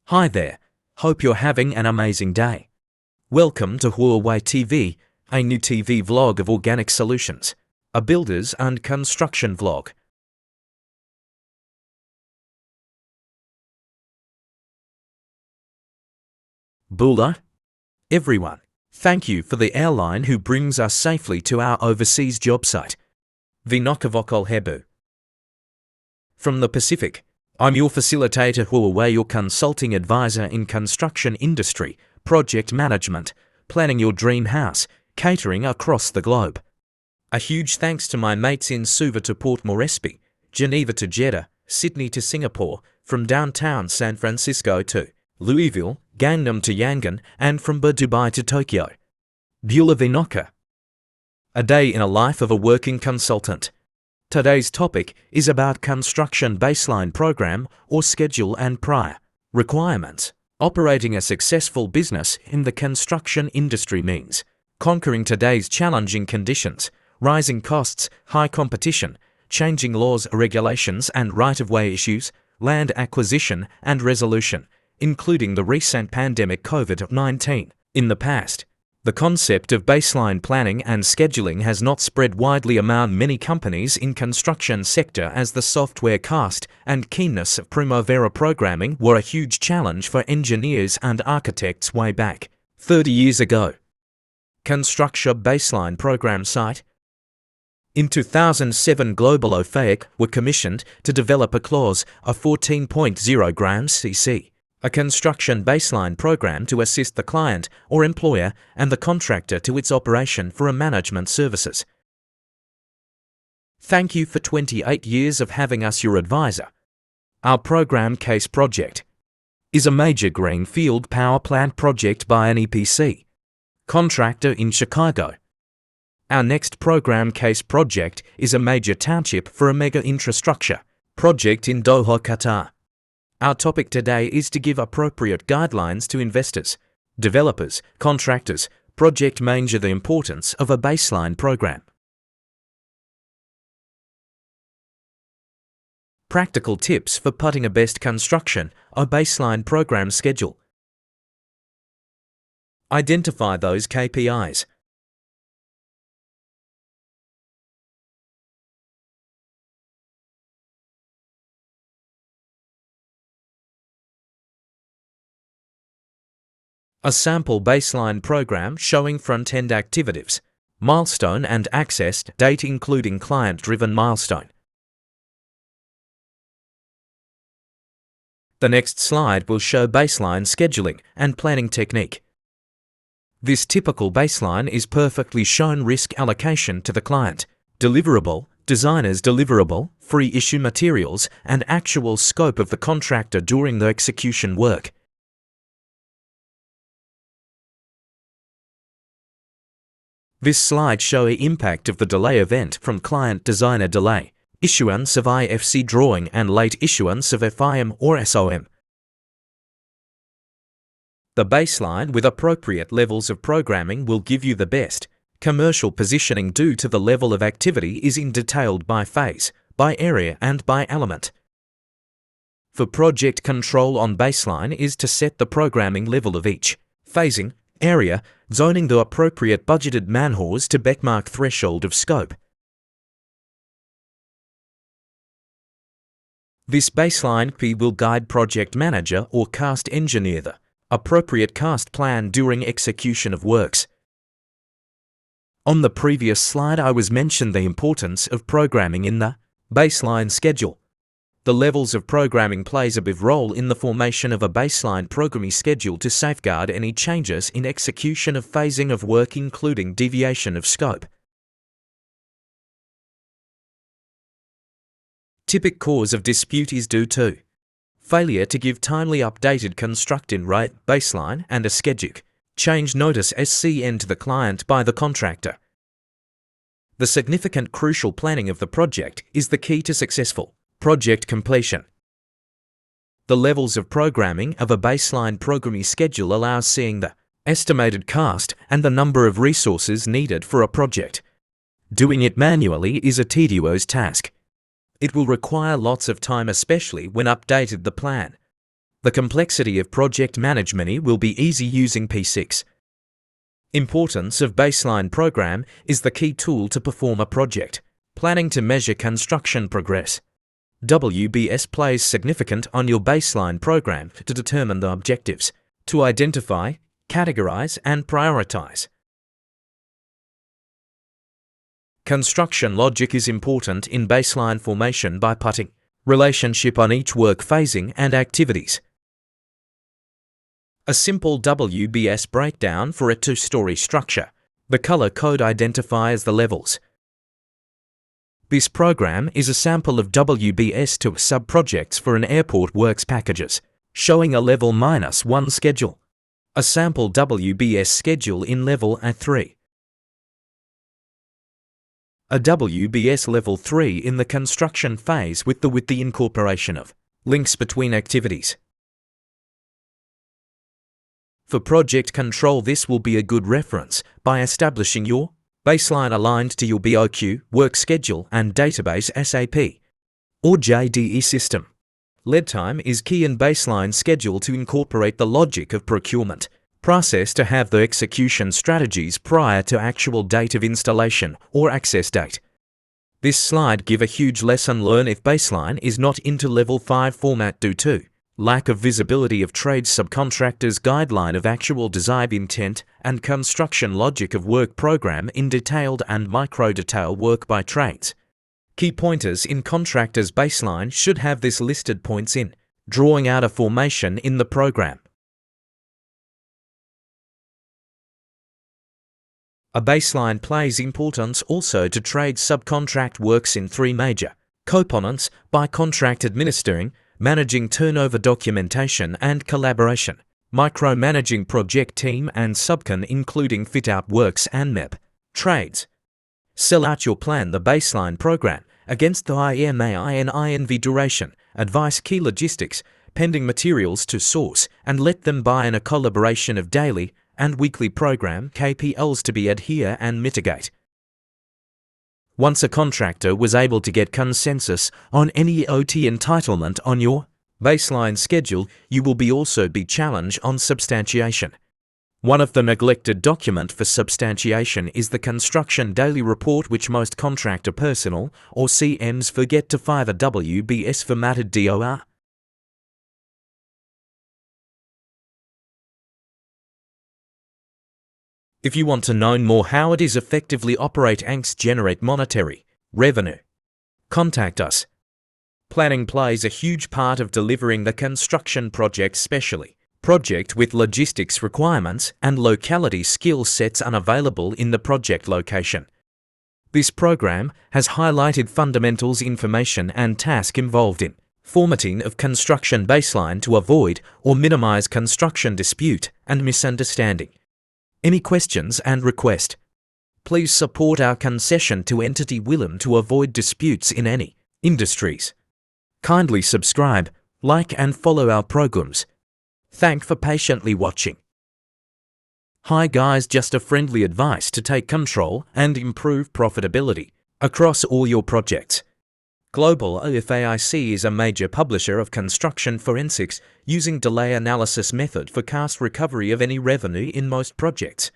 Hi there, hope you're having an amazing day. Welcome to Huawei TV, a new TV vlog of organic solutions, a builders and construction vlog. Bula. Everyone, thank you for the airline who brings us safely to our overseas job site. Vinokavokol Hebu. From the Pacific, I'm your facilitator Huawei, your consulting advisor in construction industry, project management, planning your dream house, catering across the globe. A huge thanks to my mates in Suva to Port Moresby, Geneva to Jeddah, Sydney to Singapore, from downtown San Francisco to Louisville, Gangnam to Yangon, and from Dubai to Tokyo. Bula Vinoka. A day in a life of a working consultant. Today's topic is about construction baseline program or schedule and prior requirements. Operating a successful business in the construction industry means conquering today's challenging conditions, rising costs, high competition, changing laws, regulations and right-of-way issues, land acquisition and resolution, including the recent pandemic COVID-19. In the past, the concept of baseline planning and scheduling has not spread widely among many companies in construction sector, as the software cost and keenness of Primavera programming were a huge challenge for engineers and architects way back 30 years ago. Construction baseline program site. In 2007, Global OFAIC were commissioned to develop a clause of 14.0 grams cc. A construction baseline program to assist the client or employer and the contractor to its operation for a management services. Thank you for 28 years of having us your advisor. Our program case project is a major greenfield power plant project by an EPC contractor in Chicago. Our next program case project is a major township for a mega infrastructure project in Doha, Qatar. Our topic today is to give appropriate guidelines to investors, developers, contractors, project manager the importance of a baseline program. Practical tips for putting a best construction or baseline program schedule. Identify those KPIs. A sample baseline program showing front-end activities, milestone and accessed date including client-driven milestone. The next slide will show baseline scheduling and planning technique. This typical baseline is perfectly shown risk allocation to the client, deliverable, designer's deliverable, free issue materials, and actual scope of the contractor during the execution work. This slide shows the impact of the delay event from client designer delay, issuance of IFC drawing and late issuance of FIM or SOM. The baseline with appropriate levels of programming will give you the best commercial positioning due to the level of activity is in detailed by phase, by area and by element. For project control on baseline is to set the programming level of each phasing, area, zoning the appropriate budgeted man-hours to benchmark threshold of scope. This baseline P will guide project manager or cost engineer the appropriate cost plan during execution of works. On the previous slide I was mentioned the importance of programming in the baseline schedule. The levels of programming plays a big role in the formation of a baseline programming schedule to safeguard any changes in execution of phasing of work including deviation of scope. Typical cause of dispute is due to failure to give timely updated construction rate baseline and a schedule change notice SCN to the client by the contractor. The significant crucial planning of the project is the key to successful project completion. The levels of programming of a baseline programming schedule allows seeing the estimated cost and the number of resources needed for a project. Doing it manually is a tedious task. It will require lots of time, especially when updated the plan. The complexity of project management will be easy using P6. Importance of baseline program is the key tool to perform a project. Planning to measure construction progress. WBS plays significant on your baseline program to determine the objectives, to identify, categorize, and prioritize. Construction logic is important in baseline formation by putting relationship on each work phasing and activities. A simple WBS breakdown for a two-story structure. The color code identifies the levels. This program is a sample of WBS to sub-projects for an airport works packages, showing a level -1 schedule. A sample WBS schedule in level A3. A WBS level 3 in the construction phase with the incorporation of links between activities. For project control, this will be a good reference by establishing your baseline aligned to your BOQ, work schedule, and database SAP or JDE system. Lead time is key in baseline schedule to incorporate the logic of procurement process to have the execution strategies prior to actual date of installation or access date. This slide give a huge lesson learned if baseline is not into level 5 format due to lack of visibility of trade subcontractors' guideline of actual design intent and construction logic of work program in detailed and micro-detail work by trades. Key pointers in contractors' baseline should have this listed points in drawing out a formation in the program. A baseline plays importance also to trade subcontract works in 3 major components by contract administering, managing turnover documentation and collaboration, micromanaging project team and subcon including fit-out works and MEP trades. Sell out your plan the baseline program against the IMAI and INV duration, advice key logistics, pending materials to source and let them buy in a collaboration of daily and weekly program KPLs to be adhere and mitigate. Once a contractor was able to get consensus on any OT entitlement on your baseline schedule, you will also be challenged on substantiation. One of the neglected document for substantiation is the construction daily report, which most contractor personnel or CMs forget to file a WBS formatted DOR. If you want to know more how it is effectively operate and generate monetary revenue, contact us. Planning plays a huge part of delivering the construction project, especially project with logistics requirements and locality skill sets unavailable in the project location. This program has highlighted fundamentals information and task involved in formatting of construction baseline to avoid or minimize construction dispute and misunderstanding. Any questions and request? Please support our concession to entity Willem to avoid disputes in any industries. Kindly subscribe, like and follow our programs. Thank for patiently watching. Hi guys, just a friendly advice to take control and improve profitability across all your projects. Global OFAIC is a major publisher of construction forensics using delay analysis method for cost recovery of any revenue in most projects.